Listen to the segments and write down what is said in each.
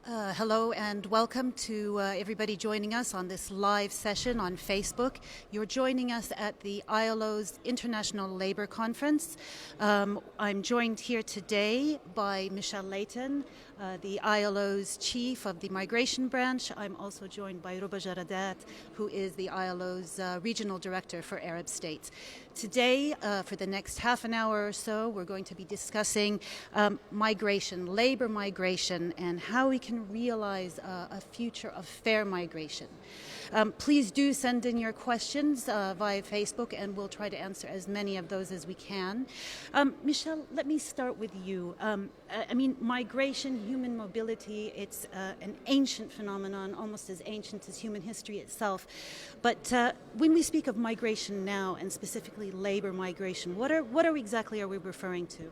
Hello and welcome to everybody joining us on this live session on Facebook. You're joining us at the ILO's International Labour Conference. I'm joined here today by Michelle Leighton, the ILO's chief of the migration branch. I'm also joined by Ruba Jaradat, who is the ILO's regional director for Arab states. Today, for the next half an hour or so, we're going to be discussing migration, labor migration, and how we can realize a future of fair migration. Please do send in your questions via Facebook, and we'll try to answer as many of those as we can. Michelle, let me start with you. Migration, human mobility, it's an ancient phenomenon, almost as ancient as human history itself. But when we speak of migration now, and specifically labor migration, what exactly are we referring to?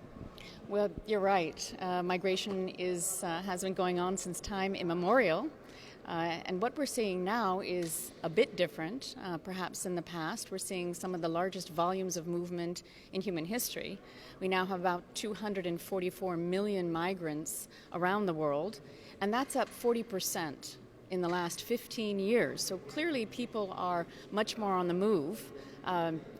Well, you're right. Migration has been going on since time immemorial. And what we're seeing now is a bit different, perhaps in the past. We're seeing some of the largest volumes of movement in human history. We now have about 244 million migrants around the world, and that's up 40% in the last 15 years. So clearly people are much more on the move.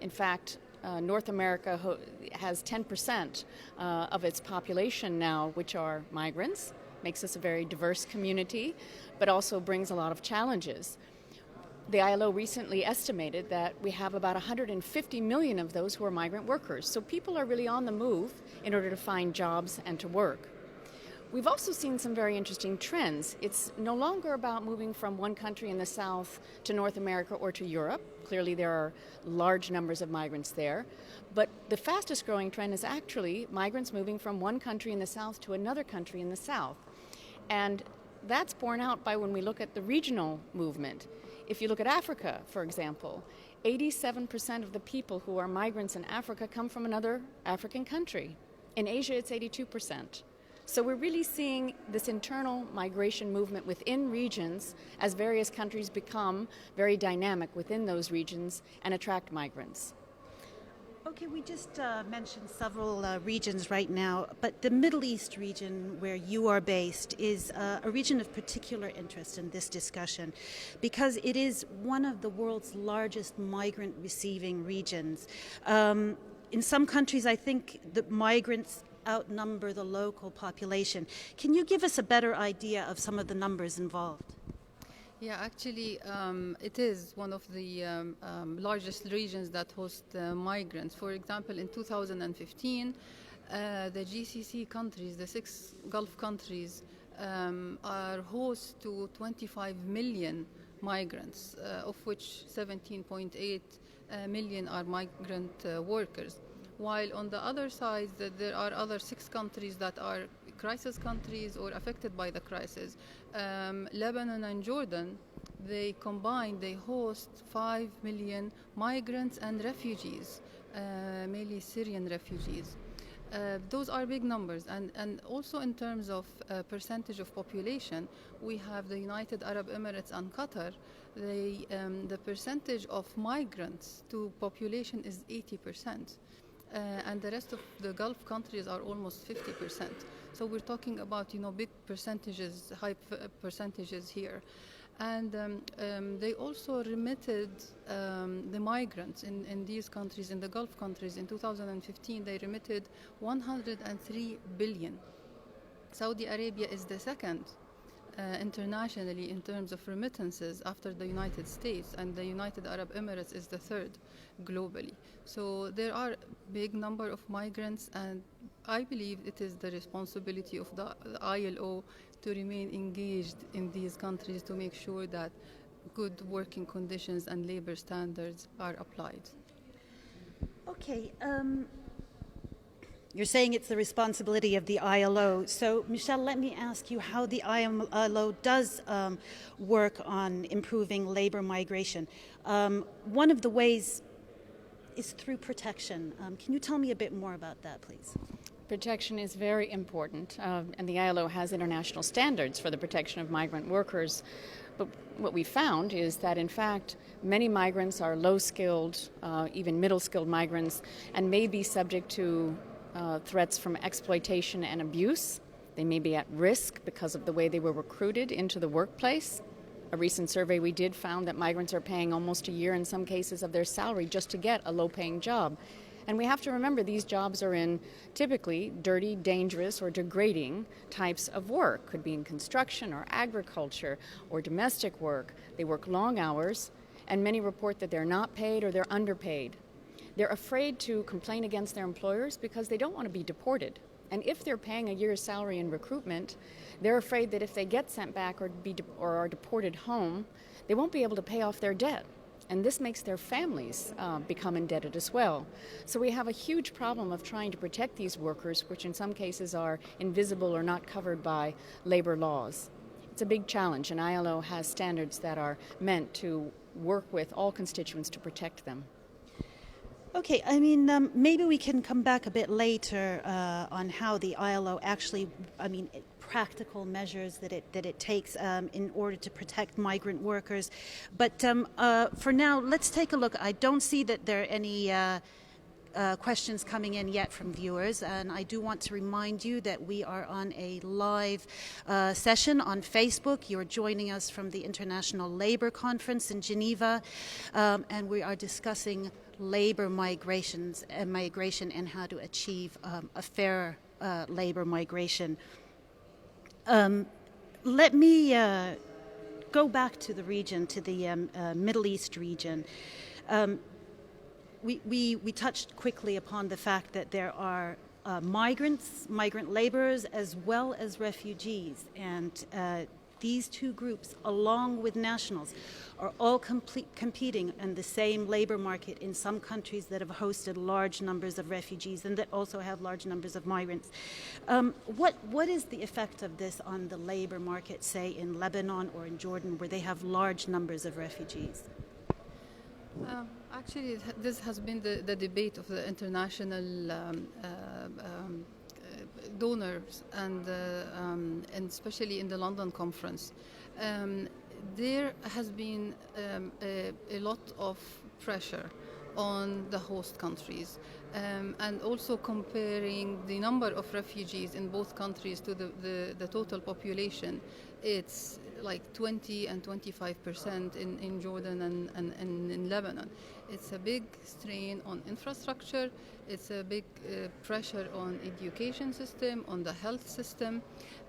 In fact, North America has 10% of its population now, which are migrants. Makes us a very diverse community, but also brings a lot of challenges. The ILO recently estimated that we have about 150 million of those who are migrant workers. So people are really on the move in order to find jobs and to work. We've also seen some very interesting trends. It's no longer about moving from one country in the south to North America or to Europe. Clearly there are large numbers of migrants there. But the fastest growing trend is actually migrants moving from one country in the south to another country in the south. And that's borne out by when we look at the regional movement. If you look at Africa, for example, 87% of the people who are migrants in Africa come from another African country. In Asia, it's 82%. So we're really seeing this internal migration movement within regions as various countries become very dynamic within those regions and attract migrants. Okay, we just mentioned several regions right now, but the Middle East region where you are based is a region of particular interest in this discussion because it is one of the world's largest migrant receiving regions. In some countries, I think the migrants outnumber the local population. Can you give us a better idea of some of the numbers involved? Yeah, actually, it is one of the largest regions that host migrants. For example, in 2015, the GCC countries, the 6 Gulf countries, are host to 25 million migrants, of which 17.8 million are migrant workers. While on the other side, there are other 6 countries that are crisis countries or affected by the crisis. Lebanon and Jordan, they host 5 million migrants and refugees, mainly Syrian refugees. Those are big numbers, and also in terms of percentage of population, we have the United Arab Emirates and Qatar. The percentage of migrants to population is 80%. And the rest of the Gulf countries are almost 50%. So we're talking about, big percentages, high percentages here. And they also remitted the migrants in these countries, in the Gulf countries. In 2015, they remitted 103 billion. Saudi Arabia is the second internationally in terms of remittances after the United States, and the United Arab Emirates is the third globally. So there are big number of migrants, and I believe it is the responsibility of the ILO to remain engaged in these countries to make sure that good working conditions and labor standards are applied. Okay, you're saying it's the responsibility of the ILO. So, Michelle, let me ask you how the ILO does work on improving labor migration. One of the ways is through protection. Can you tell me a bit more about that, please? Protection is very important, and the ILO has international standards for the protection of migrant workers. But what we found is that, in fact, many migrants are low-skilled, even middle-skilled migrants, and may be subject to threats from exploitation and abuse. They may be at risk because of the way they were recruited into the workplace. A recent survey we did found that migrants are paying almost a year in some cases of their salary just to get a low-paying job. And we have to remember these jobs are in typically dirty, dangerous, or degrading types of work. Could be in construction or agriculture or domestic work. They work long hours, and many report that they're not paid or they're underpaid. They're afraid to complain against their employers because they don't want to be deported. And if they're paying a year's salary in recruitment, they're afraid that if they get sent back or are deported home, they won't be able to pay off their debt. And this makes their families become indebted as well. So we have a huge problem of trying to protect these workers, which in some cases are invisible or not covered by labor laws. It's a big challenge, and ILO has standards that are meant to work with all constituents to protect them. Okay, I mean, maybe we can come back a bit later on how the ILO actually, practical measures that it takes in order to protect migrant workers. But for now, let's take a look. I don't see that there are any questions coming in yet from viewers, and I do want to remind you that we are on a live session on Facebook. You're joining us from the International Labor Conference in Geneva, and we are discussing labor migration and how to achieve a fair labor migration. Let me go back to the region, to the Middle East region. We touched quickly upon the fact that there are migrant laborers, as well as refugees, and these two groups, along with nationals, are all competing in the same labor market in some countries that have hosted large numbers of refugees and that also have large numbers of migrants. What is the effect of this on the labor market, say, in Lebanon or in Jordan, where they have large numbers of refugees? Actually, this has been the debate of the international donors and especially in the London conference. There has been a lot of pressure on the host countries, and also comparing the number of refugees in both countries to the total population. It's like 20 and 25% in Jordan and in Lebanon. It's a big strain on infrastructure. It's a big pressure on education system, on the health system.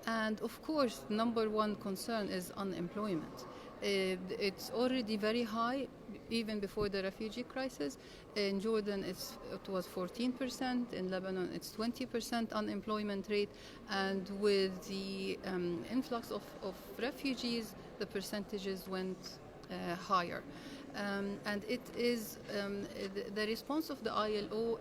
And of course, number one concern is unemployment. It's already very high, even before the refugee crisis. In Jordan, it was 14%. In Lebanon, it's 20% unemployment rate. And with the influx of refugees, the percentages went higher. And it is the response of the ILO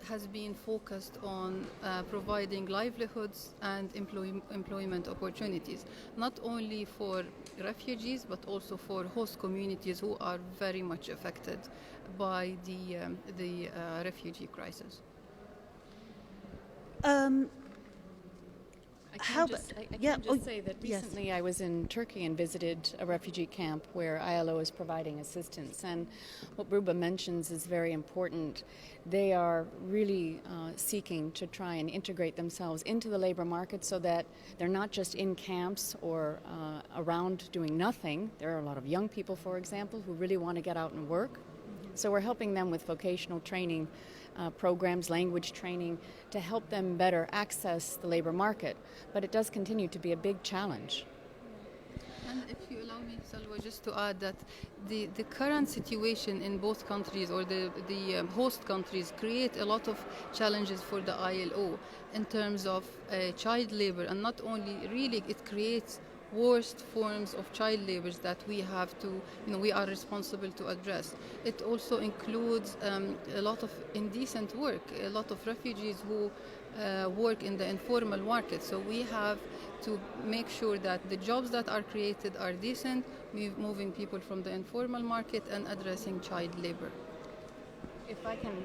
has been focused on providing livelihoods and employment opportunities, not only for refugees but also for host communities who are very much affected by the refugee crisis. I can just say that recently I was in Turkey and visited a refugee camp where ILO is providing assistance. And what Ruba mentions is very important. They are really seeking to try and integrate themselves into the labor market so that they're not just in camps or around doing nothing. There are a lot of young people, for example, who really want to get out and work. So we're helping them with vocational training programs, language training, to help them better access the labor market. But it does continue to be a big challenge. And if you allow me, Salwa, just to add that the current situation in both countries, or the host countries, create a lot of challenges for the ILO in terms of child labor. And not only, really, it creates worst forms of child labor that we have to, we are responsible to address. It also includes a lot of indecent work, a lot of refugees who work in the informal market. So we have to make sure that the jobs that are created are decent, moving people from the informal market and addressing child labor. If I can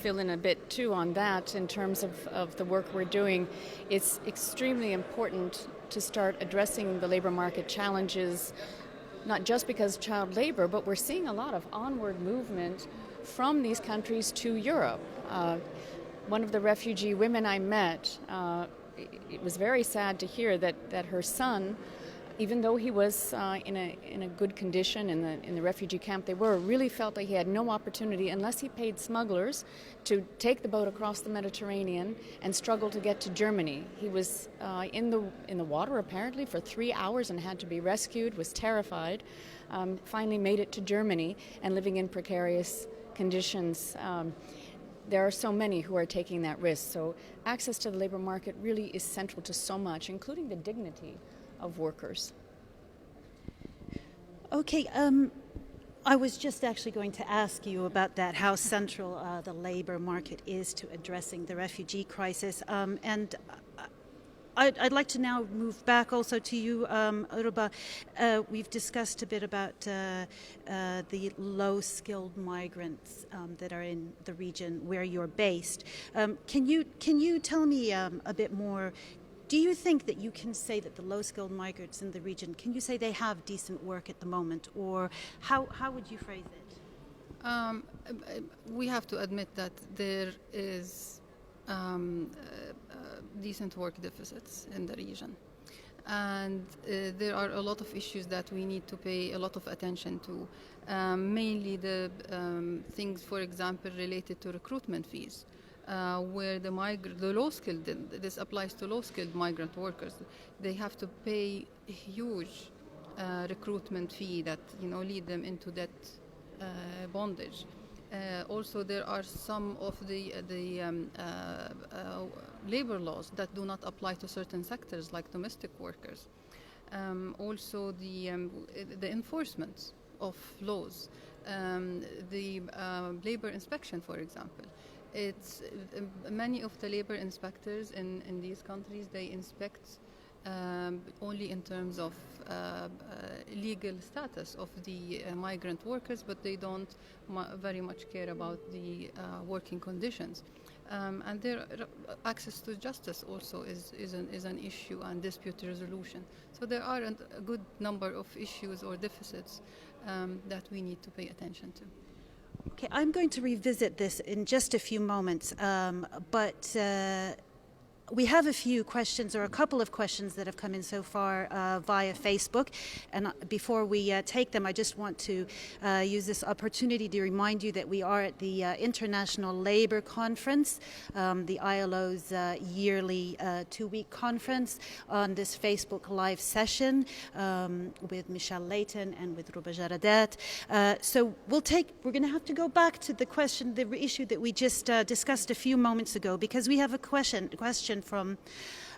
fill in a bit too on that in terms of the work we're doing, it's extremely important to start addressing the labor market challenges, not just because of child labor, but we're seeing a lot of onward movement from these countries to Europe. One of the refugee women I met, it was very sad to hear that her son, even though he was in a good condition in the refugee camp they were, really felt that he had no opportunity unless he paid smugglers to take the boat across the Mediterranean and struggle to get to Germany. He was in the water apparently for 3 hours and had to be rescued, was terrified, finally made it to Germany and living in precarious conditions. There are so many who are taking that risk. So access to the labor market really is central to so much, including the dignity of workers. Okay, I was just actually going to ask you about that, how central the labor market is to addressing the refugee crisis. And I'd like to now move back also to you, Ruba. We've discussed a bit about the low-skilled migrants that are in the region where you're based. Can you tell me a bit more? Do you think that you can say that the low-skilled migrants in the region, can you say they have decent work at the moment, or how would you phrase it? We have to admit that there is decent work deficits in the region. And there are a lot of issues that we need to pay a lot of attention to. Mainly the things, for example, related to recruitment fees. Where the low-skilled, this applies to low-skilled migrant workers, they have to pay a huge recruitment fee that lead them into debt bondage. Also, there are some of the labor laws that do not apply to certain sectors, like domestic workers. Also, the enforcement of laws, the labor inspection, for example. It's many of the labor inspectors in these countries, they inspect only in terms of legal status of the migrant workers, but they don't very much care about the working conditions. And their access to justice also is an issue, and dispute resolution. So there are a good number of issues or deficits that we need to pay attention to. Okay, I'm going to revisit this in just a few moments, but we have a few questions, or a couple of questions that have come in so far via Facebook. And before we take them, I just want to use this opportunity to remind you that we are at the International Labour Conference, the ILO's yearly 2-week conference, on this Facebook live session with Michelle Leighton and with Ruba Jaradat. So we're going to have to go back to the issue that we just discussed a few moments ago, because we have a question from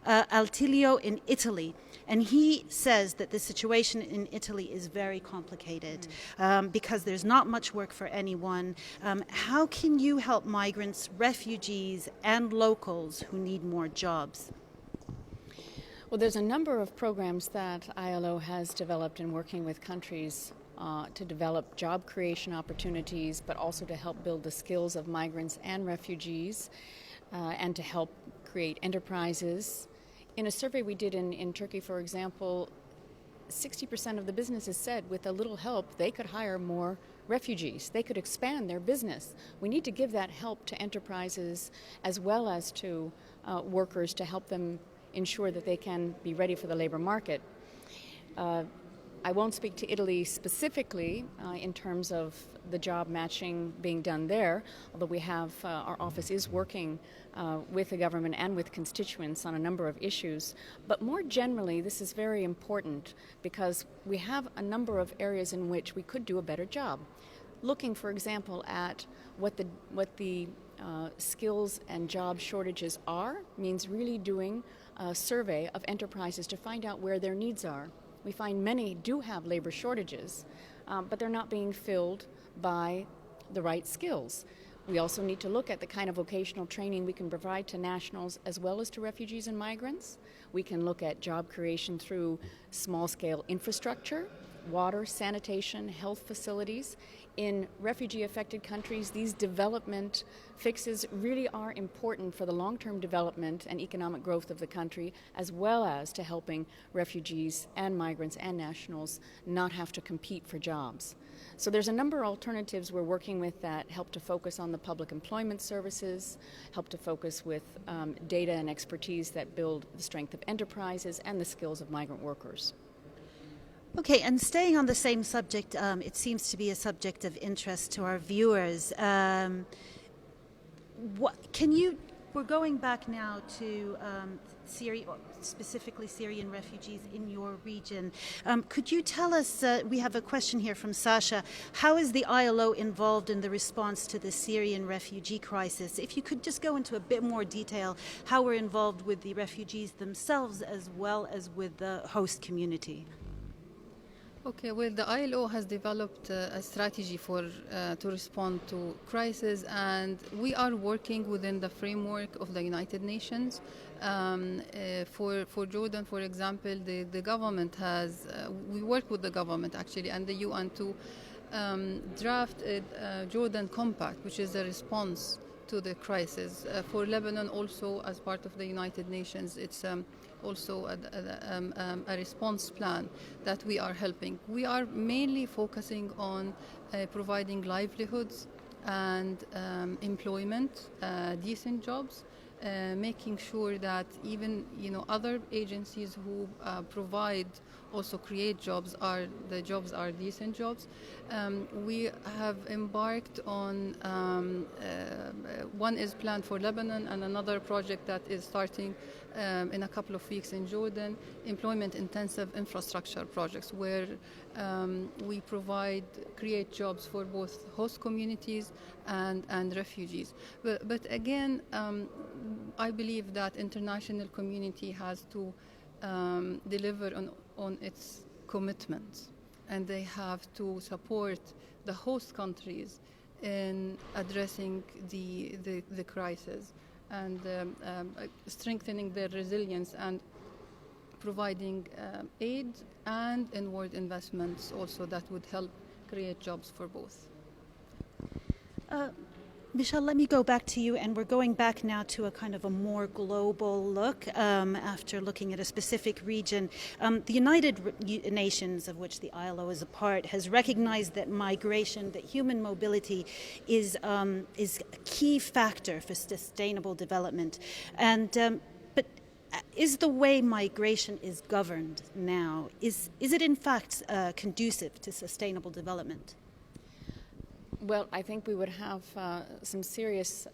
Altilio in Italy, and he says that the situation in Italy is very complicated because there's not much work for anyone. How can you help migrants, refugees, and locals who need more jobs? Well, there's a number of programs that ILO has developed in working with countries to develop job creation opportunities, but also to help build the skills of migrants and refugees, and to help create enterprises. In a survey we did in Turkey, for example, 60% of the businesses said with a little help they could hire more refugees. They could expand their business. We need to give that help to enterprises as well as to workers to help them ensure that they can be ready for the labor market. I won't speak to Italy specifically in terms of the job matching being done there, although we have, our office is working with the government and with constituents on a number of issues. But more generally, this is very important because we have a number of areas in which we could do a better job. Looking, for example, at what the skills and job shortages are means really doing a survey of enterprises to find out where their needs are. We find many do have labor shortages, but they're not being filled by the right skills. We also need to look at the kind of vocational training we can provide to nationals as well as to refugees and migrants. We can look at job creation through small-scale infrastructure. water, sanitation, health facilities. In refugee-affected countries, these development fixes really are important for the long-term development and economic growth of the country, as well as to helping refugees and migrants and nationals not have to compete for jobs. So there's a number of alternatives we're working with that help to focus on the public employment services, help to focus with data and expertise that build the strength of enterprises and the skills of migrant workers. Okay, and staying on the same subject, it seems to be a subject of interest to our viewers. We're going back now to Syria, specifically Syrian refugees in your region. Could you tell us, we have a question here from Sasha, how is the ILO involved in the response to the Syrian refugee crisis? If you could just go into a bit more detail, how we're involved with the refugees themselves as well as with the host community. Okay, well, the ILO has developed a strategy to respond to crisis, and we are working within the framework of the United Nations. For Jordan, for example, the government we work with the government actually and the UN to draft a Jordan Compact, which is a response to the crisis. For Lebanon, also as part of the United Nations, it's also a response plan that we are helping. We are mainly focusing on providing livelihoods and employment, decent jobs, making sure that even other agencies who provide also create jobs are decent jobs. We have embarked on one is planned for Lebanon and another project that is starting in a couple of weeks in Jordan, employment intensive infrastructure projects where we create jobs for both host communities and refugees. But again, I believe that international community has to deliver on its commitments, and they have to support the host countries in addressing the crisis and strengthening their resilience and providing aid and inward investments also that would help create jobs for both. Michelle, let me go back to you, and we're going back now to a kind of a more global look after looking at a specific region. The United Nations, of which the ILO is a part, has recognized that migration, that human mobility is a key factor for sustainable development. And but is the way migration is governed now, is it in fact conducive to sustainable development? Well, I think we would have some serious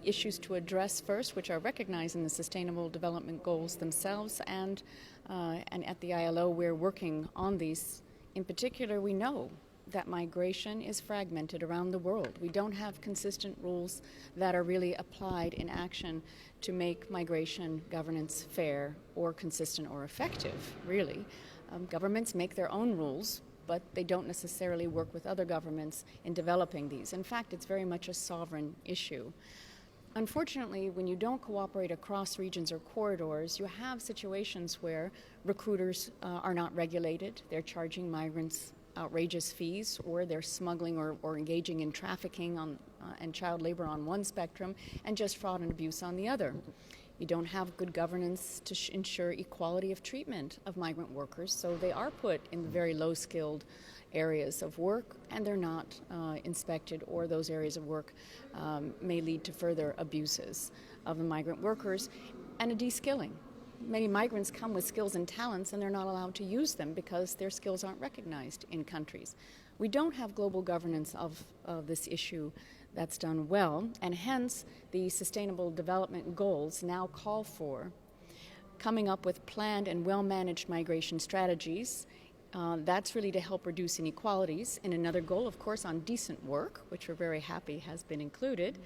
issues to address first, which are recognized in the Sustainable Development Goals themselves, and at the ILO we're working on these. In particular, we know that migration is fragmented around the world. We don't have consistent rules that are really applied in action to make migration governance fair or consistent or effective, really. Governments make their own rules, but they don't necessarily work with other governments in developing these. In fact, it's very much a sovereign issue. Unfortunately, when you don't cooperate across regions or corridors, you have situations where recruiters are not regulated. They're charging migrants outrageous fees, or they're smuggling or engaging in trafficking and child labor on one spectrum, and just fraud and abuse on the other. You don't have good governance to ensure equality of treatment of migrant workers, so they are put in very low-skilled areas of work, and they're not inspected, or those areas of work may lead to further abuses of the migrant workers and a de-skilling. Many migrants come with skills and talents, and they're not allowed to use them because their skills aren't recognized in countries. We don't have global governance of this issue that's done well, and hence the Sustainable Development Goals now call for coming up with planned and well-managed migration strategies. That's really to help reduce inequalities. And another goal, of course, on decent work, which we're very happy has been included.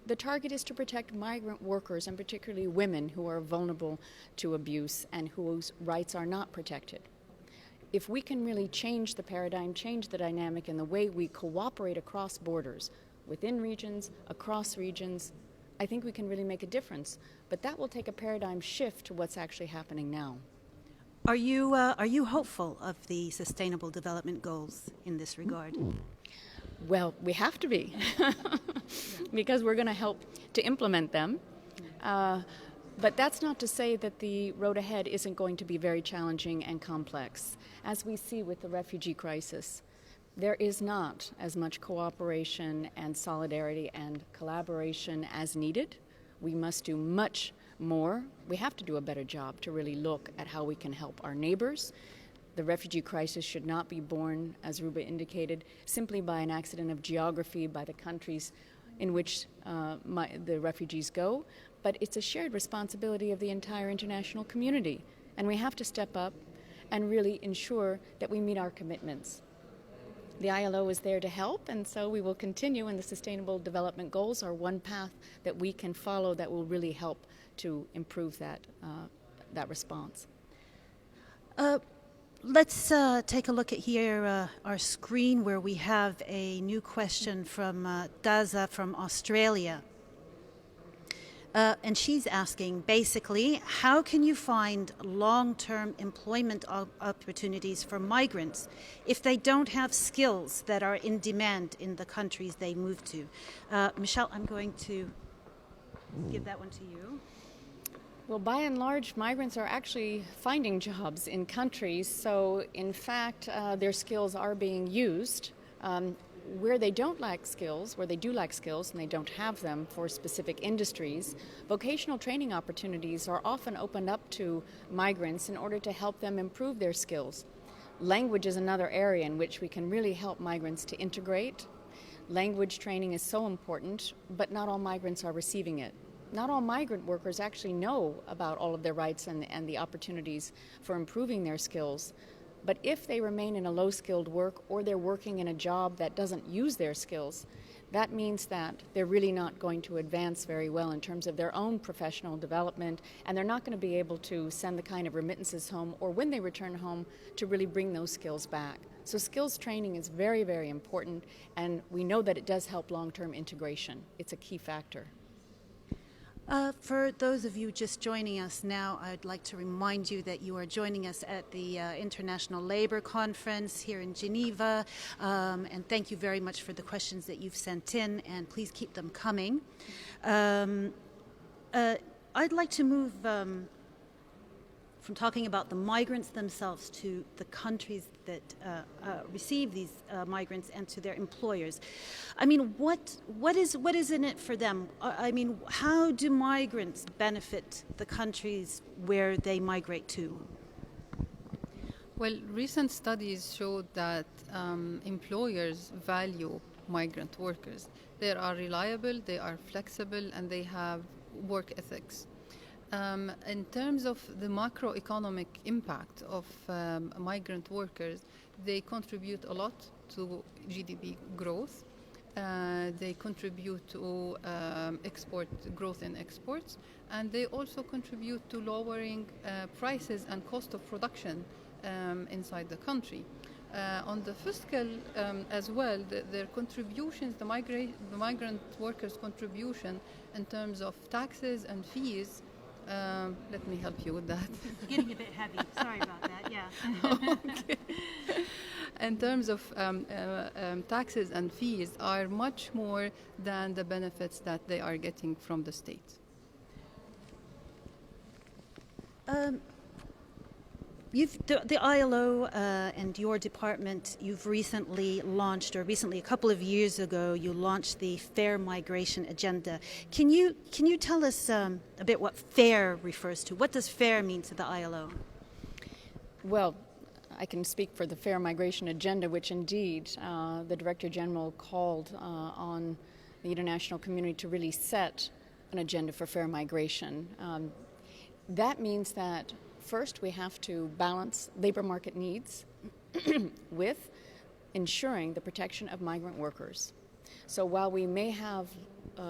The target is to protect migrant workers, and particularly women who are vulnerable to abuse and whose rights are not protected. If we can really change the paradigm, change the dynamic in the way we cooperate across borders, within regions, across regions, I think we can really make a difference. But that will take a paradigm shift to what's actually happening now. Are you hopeful of the Sustainable Development Goals in this regard? Well, we have to be because we're going to help to implement them. But that's not to say that the road ahead isn't going to be very challenging and complex. As we see with the refugee crisis, there is not as much cooperation and solidarity and collaboration as needed. We must do much more. We have to do a better job to really look at how we can help our neighbors. The refugee crisis should not be born, as Ruba indicated, simply by an accident of geography, by the countries in which the refugees go, but it's a shared responsibility of the entire international community. And we have to step up and really ensure that we meet our commitments. The ILO is there to help, and so we will continue, and the Sustainable Development Goals are one path that we can follow that will really help to improve that response. Let's take a look at here our screen where we have a new question from Daza from Australia. And she's asking, basically, how can you find long-term employment opportunities for migrants if they don't have skills that are in demand in the countries they move to? Michelle, I'm going to give that one to you. Well, by and large, migrants are actually finding jobs in countries, so in fact, their skills are being used. Where they don't lack skills, where they do lack skills and they don't have them for specific industries, vocational training opportunities are often opened up to migrants in order to help them improve their skills. Language is another area in which we can really help migrants to integrate. Language training is so important, but not all migrants are receiving it. Not all migrant workers actually know about all of their rights and the opportunities for improving their skills. But if they remain in a low-skilled work or they're working in a job that doesn't use their skills, that means that they're really not going to advance very well in terms of their own professional development, and they're not going to be able to send the kind of remittances home, or when they return home, to really bring those skills back. So skills training is very, very important, and we know that it does help long-term integration. It's a key factor. For those of you just joining us now, I'd like to remind you that you are joining us at the International Labour Conference here in Geneva, and thank you very much for the questions that you've sent in, and please keep them coming. I'd like to move from talking about the migrants themselves to the countries that receive these migrants and to their employers. I mean, what is in it for them? I mean, how do migrants benefit the countries where they migrate to? Well, recent studies showed that employers value migrant workers. They are reliable, they are flexible, and they have work ethics. In terms of the macroeconomic impact of migrant workers, they contribute a lot to GDP growth. They contribute to export growth in exports, and they also contribute to lowering prices and cost of production inside the country. On the fiscal as well, their contributions, the migrant workers' contribution in terms of taxes and fees. Let me help you with that. It's getting a bit heavy. Sorry about that. Yeah. Okay. In terms of taxes and fees, are much more than the benefits that they are getting from the state. The ILO and your department, you've recently launched, or recently, a couple of years ago, you launched the Fair Migration Agenda. Can you tell us a bit what FAIR refers to? What does FAIR mean to the ILO? Well, I can speak for the Fair Migration Agenda, which indeed the Director General called on the international community to really set an agenda for fair migration. That means that first, we have to balance labor market needs with ensuring the protection of migrant workers. So while we may have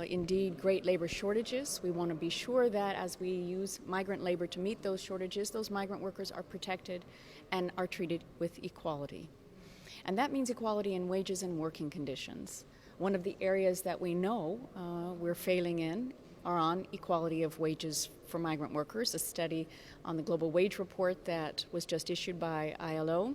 indeed great labor shortages, we want to be sure that as we use migrant labor to meet those shortages, those migrant workers are protected and are treated with equality. And that means equality in wages and working conditions. One of the areas that we know we're failing in are on equality of wages for migrant workers. A study on the Global Wage Report that was just issued by ILO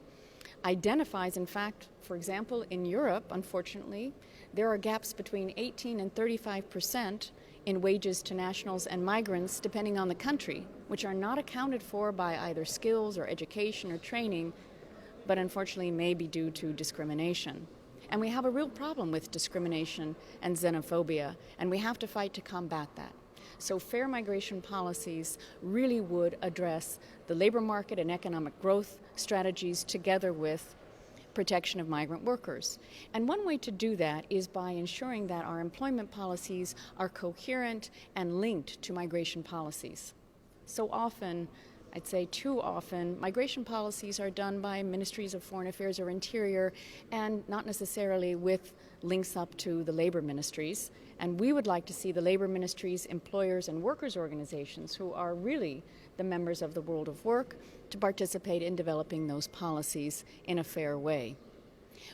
identifies, in fact, for example, in Europe, unfortunately, there are gaps between 18 and 35% in wages to nationals and migrants, depending on the country, which are not accounted for by either skills or education or training, but unfortunately may be due to discrimination. And we have a real problem with discrimination and xenophobia, and we have to fight to combat that. So fair migration policies really would address the labor market and economic growth strategies together with protection of migrant workers. And one way to do that is by ensuring that our employment policies are coherent and linked to migration policies. So often, I'd say too often, migration policies are done by ministries of foreign affairs or interior and not necessarily with links up to the labor ministries. And we would like to see the labor ministries, employers and workers organizations, who are really the members of the world of work, to participate in developing those policies in a fair way.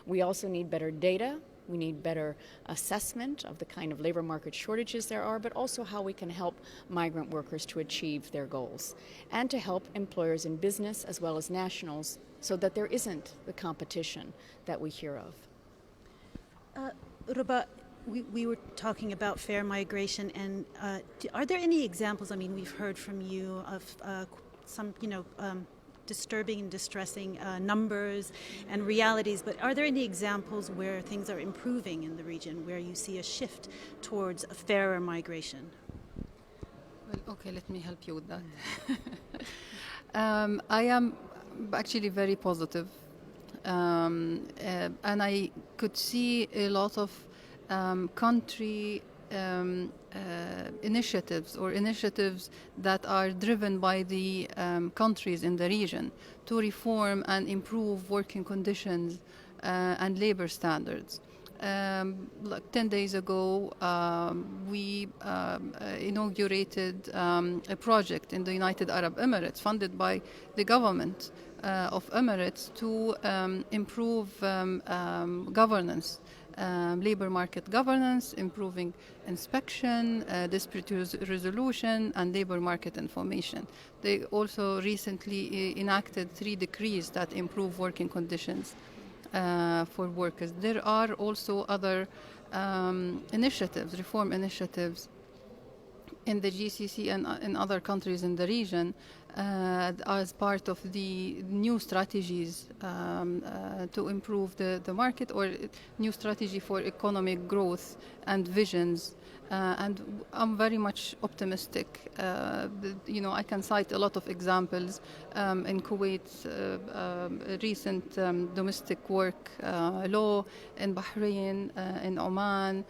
We also need better data. We need better assessment of the kind of labor market shortages there are, but also how we can help migrant workers to achieve their goals, and to help employers in business as well as nationals so that there isn't the competition that we hear of. Ruba, we were talking about fair migration, and are there any examples? I mean, we've heard from you of some, disturbing and distressing numbers and realities, but are there any examples where things are improving in the region, where you see a shift towards a fairer migration? Well, okay, let me help you with that. I am actually very positive, and I could see a lot of country initiatives that are driven by the countries in the region to reform and improve working conditions and labor standards. Like 10 days ago, we inaugurated a project in the United Arab Emirates funded by the government of Emirates to improve governance. Labor market governance, improving inspection, dispute resolution, and labor market information. They also recently enacted 3 decrees that improve working conditions for workers. There are also other initiatives, reform initiatives in the GCC and in other countries in the region as part of the new strategies to improve the market, or new strategy for economic growth and visions. And I'm very much optimistic. I can cite a lot of examples in Kuwait's recent domestic work law, in Bahrain, in Oman,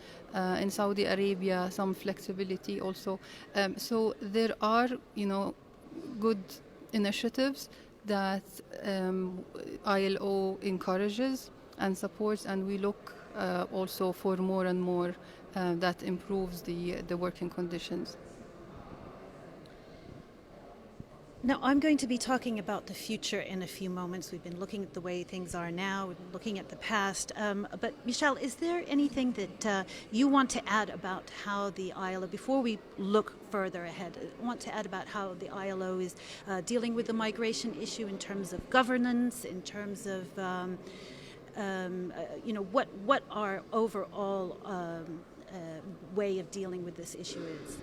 in Saudi Arabia, some flexibility also. So there are, good initiatives that ILO encourages and supports, and we look also for more and more that improves the working conditions. Now, I'm going to be talking about the future in a few moments. We've been looking at the way things are now, we've been looking at the past. But Michelle, is there anything that you want to add about how the ILO, before we look further ahead, want to add about how the ILO is dealing with the migration issue in terms of governance, in terms of, what our overall way of dealing with this issue is?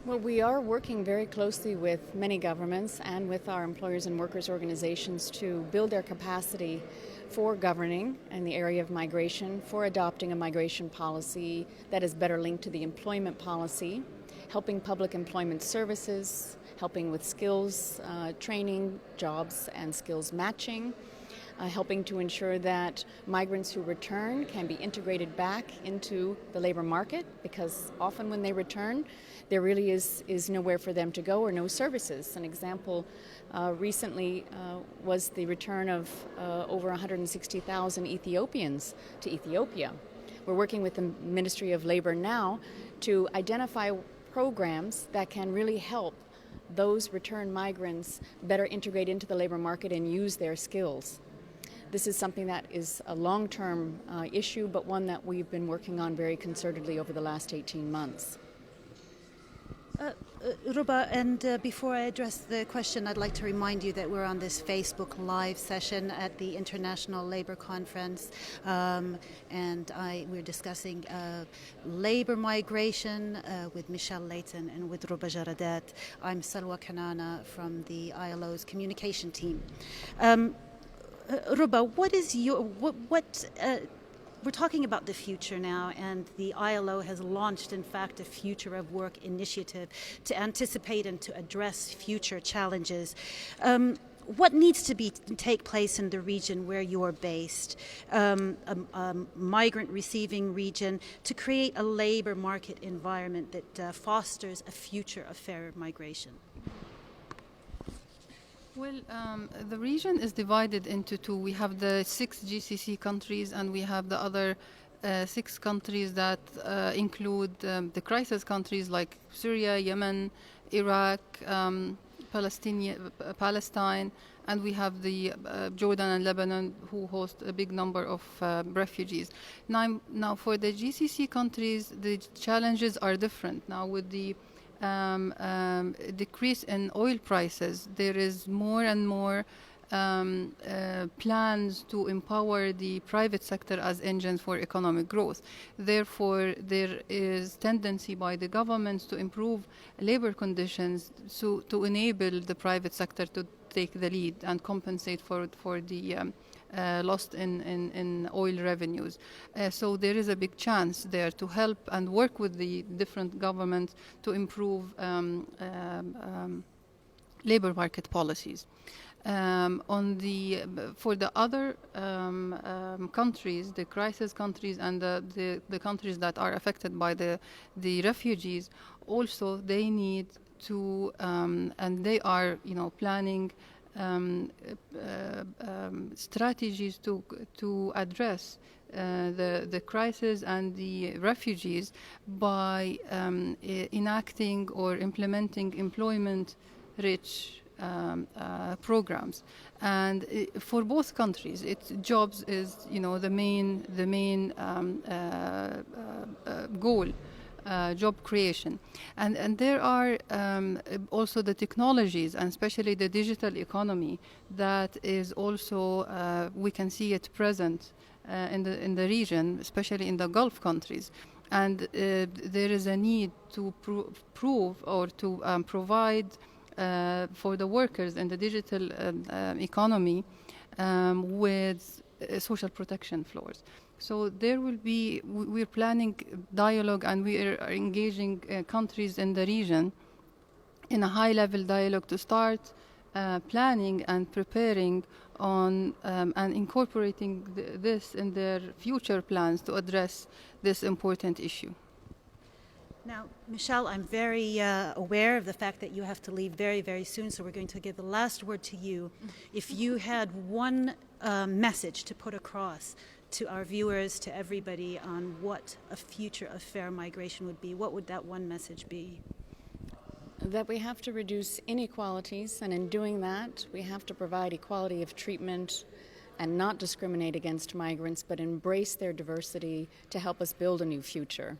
Well, we are working very closely with many governments and with our employers and workers organizations to build their capacity for governing in the area of migration, for adopting a migration policy that is better linked to the employment policy, helping public employment services, helping with skills training, jobs and skills matching, helping to ensure that migrants who return can be integrated back into the labor market, because often when they return, there really is nowhere for them to go or no services. An example recently was the return of over 160,000 Ethiopians to Ethiopia. We're working with the Ministry of Labor now to identify programs that can really help those returned migrants better integrate into the labor market and use their skills. This is something that is a long-term issue, but one that we've been working on very concertedly over the last 18 months. Ruba, and before I address the question, I'd like to remind you that we're on this Facebook Live session at the International Labour Conference, and we're discussing labour migration with Michelle Leighton and with Ruba Jaradat. I'm Salwa Kanaana from the ILO's communication team. Ruba, what is your we're talking about the future now, and the ILO has launched, in fact, a Future of Work initiative to anticipate and to address future challenges. What needs to take place in the region where you're based, a migrant receiving region, to create a labor market environment that fosters a future of fair migration? Well, the region is divided into two. We have the 6 GCC countries, and we have the other 6 countries that include the crisis countries like Syria, Yemen, Iraq, Palestine, and we have the Jordan and Lebanon, who host a big number of refugees. Now, for the GCC countries, the challenges are different. Now, with the decrease in oil prices, there is more and more plans to empower the private sector as engines for economic growth. Therefore, there is tendency by the governments to improve labor conditions to enable the private sector to take the lead and compensate for the lost in oil revenues. So there is a big chance there to help and work with the different governments to improve labor market policies. For the other countries, the crisis countries and the countries that are affected by the refugees, also they need to, and they are planning strategies to address the crisis and the refugees by enacting or implementing employment-rich programs. And for both countries, jobs is the main goal. Job creation, and there are also the technologies, and especially the digital economy, that is also we can see it present in the region, especially in the Gulf countries, and there is a need to prove or to provide for the workers in the digital economy with social protection floors. So there will be, we're planning dialogue, and we are engaging countries in the region in a high-level dialogue to start planning and preparing on and incorporating this in their future plans to address this important issue. Now, Michelle, I'm very aware of the fact that you have to leave very, very soon, so we're going to give the last word to you. If you had one message to put across to our viewers, to everybody, on what a future of fair migration would be, what would that one message be? That we have to reduce inequalities, and in doing that, we have to provide equality of treatment and not discriminate against migrants, but embrace their diversity to help us build a new future.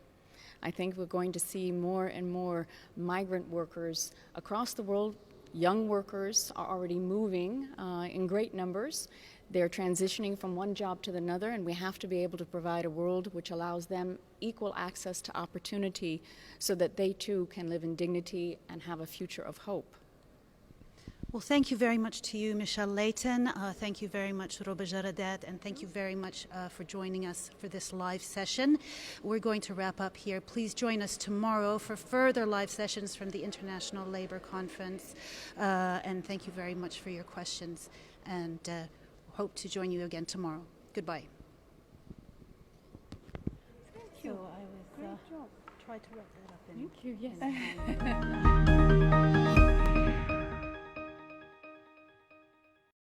I think we're going to see more and more migrant workers across the world. Young workers are already moving in great numbers. They're transitioning from one job to another, and we have to be able to provide a world which allows them equal access to opportunity so that they too can live in dignity and have a future of hope. Well, thank you very much to you, Michelle Leighton. Thank you very much, Ruba Jaradat, and thank you very much for joining us for this live session. We're going to wrap up here. Please join us tomorrow for further live sessions from the International Labour Conference. And thank you very much for your questions, and hope to join you again tomorrow. Goodbye. Thank you. So I was Great job. try to wrap that up. Thank you. Yes.